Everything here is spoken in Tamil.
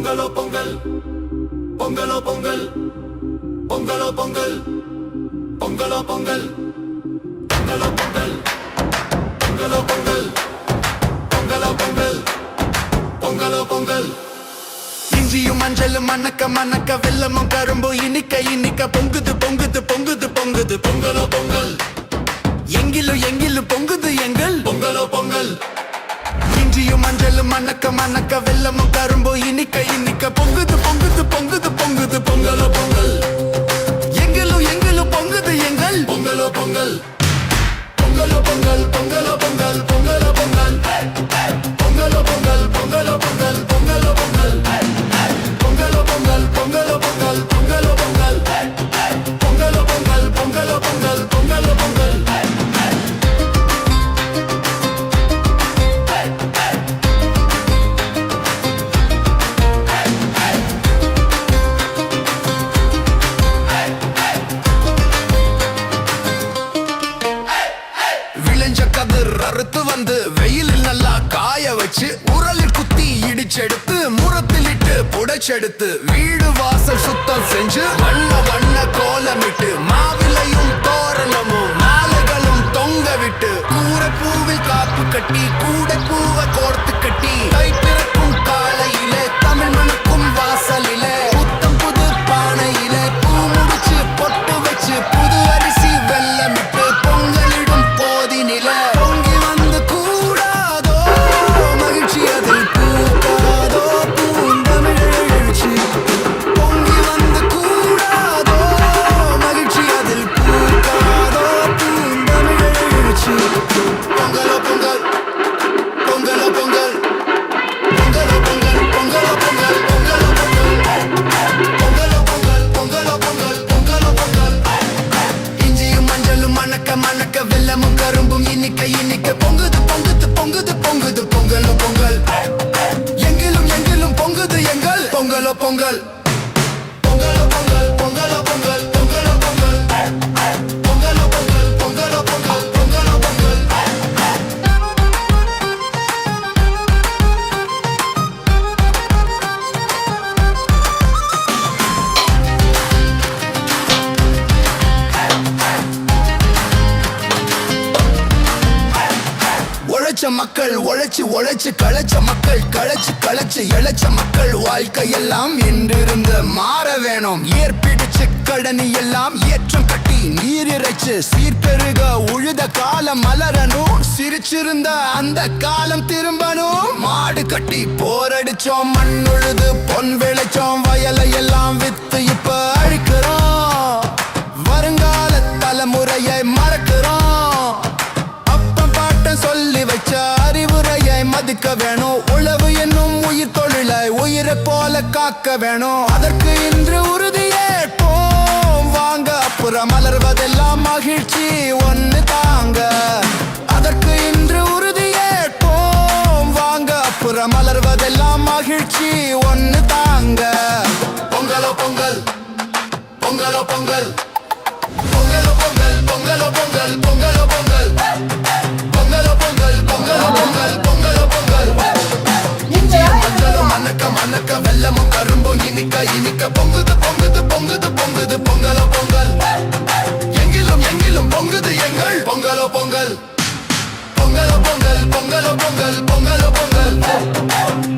பொங்கலோ பொங்கல் பொங்கலோ பொங்கல் பொங்கலோ பொங்கல் பொங்கலோ பொங்கல் பொங்கலோ பொங்கல் பொங்கலோ பொங்கல் பொங்கலோ பொங்கல் பொங்கலோ பொங்கல் இஞ்சியும் மஞ்சளும் மணக்க மணக்க வெல்லமும் கரும்பும் இனிக்க இனிக்க பொங்குது பொங்குது பொங்குது பொங்குது பொங்கலோ பொங்கல் எங்கிலும் எங்கிலும் பொங்குது எங்கள் பொங்கலோ பொங்கல் இஞ்சியும் மஞ்சளும் மணக்க மணக்க வெல்லமும் கரும்பும் இனிக்க இனிக்க பொங்குது பொங்குது பொங்குது பொங்குது பொங்கலோ பொங்கல் எங்கிலும் எங்கிலும் பொங்குது எங்கள் பொங்கலோ பொங்கல் பொங்கலோ பொங்கல் பொங்கலோ பொங்கல் பொங்கலோ பொங்கல் பொங்கலோ பொங்கல் பொங்கலோ பொங்கல் பொங்கலோ பொங்கல் பொங்கலோ பொங்கல் பொங்கலோ பொங்கல் பொங்கலோ பொங்கல் பொங்கலோ பொங்கல் பொங்கலோ பொங்கல் பொங்கலோ பொங்கல் அறுத்து வந்து வெயிலில் நல்லா காய வச்சு உரலில் குத்தி இடிச்செடுத்து முரத்தில் இட்டு புடைச்செடுத்து வீடு வாசல் சுத்தம் செஞ்சு வண்ண வண்ண கோலமிட்டு மாவிலையும் தோரணமும் மாலைகளும் தொங்க விட்டு கூரை பூவில் காப்பு கட்டி கூட பூவை கோர்த்து கட்டி கை பிறக்கும் காலையிலே தமிழ் மணக்கும் வாசலிலே புத்தம் புது பானையிலே பூ முடிச்சு பொட்டு வச்சு புது அரிசி வெல்லமிட்டு பொங்கலிடும் போதினிலே மணக்க வெல்லமும் கரும்பும் இனிக்க இனிக்க பொங்குது பொங்குது பொங்குது பொங்குது பொங்கலோ பொங்கல் எங்கிலும் எங்கிலும் பொங்குது எங்கள் பொங்கலோ பொங்கல் பொங்கலோ பொங்கல் பொங்கலோ பொங்கல் பொங்கலோ பொங்கல் பொங்கலோ பொங்கல் பொங்கலோ பொங்கல் பொங்கலோ பொங்கல் மக்கள் உழைச்சு உழைச்சு களைச்ச மக்கள் களைச்சு களைச்சு இழைச்ச மக்கள் வாழ்க்கையெல்லாம் இன்றிருந்த மாற வேணும் ஏற்பிடிச்சு கடனி எல்லாம் ஏற்றம் கட்டி நீர் இறைச்சு சீர்பெருக உழுத காலம் மலரணும் சிரிச்சிருந்த அந்த காலம் திரும்பணும் மாடு கட்டி போரடிச்சோம் மண் உழுது பொன் விளைச்சோம் வயலை எல்லாம் வித்து இப்ப அழிக்கிறோம் வருங்கால தலைமுறையை மறக்கிறோம் சொல்லி வச்ச அறிவுரையை மதிக்க வேணும் உழவு என்னும் உயிர் தொழிலை உயிரை போல காக்க வேணும் அதற்கு இன்று உறுதியேற்போம் வாங்க அப்புறம் மலர்வதெல்லாம் மகிழ்ச்சி ஒன்னு தாங்க அதற்கு இன்று உறுதியேற்போம் வாங்க அப்புறம் மலர்வதெல்லாம் மகிழ்ச்சி ஒன்னு தாங்க பொங்கலோ பொங்கல் பொங்கலோ பொங்கல் பொங்கலோ பொங்கல் பொங்கலோ பொங்கல் பொங்கலோ பொங்கல் பொங்கலோ பொங்கல் பொங்கலோ பொங்கல் பொங்கலோ பொங்கல் இஞ்சியும் மஞ்சளும் மணக்க மணக்க வெல்லமும் கரும்பும் இனிக்க இனிக்க பொங்குது பொங்குது பொங்குது பொங்குது பொங்கலோ பொங்கல் எங்கிலும் எங்கிலும் பொங்குது எங்கள் பொங்கலோ பொங்கல் பொங்கலோ பொங்கல் பொங்கலோ பொங்கல் பொங்கலோ பொங்கல்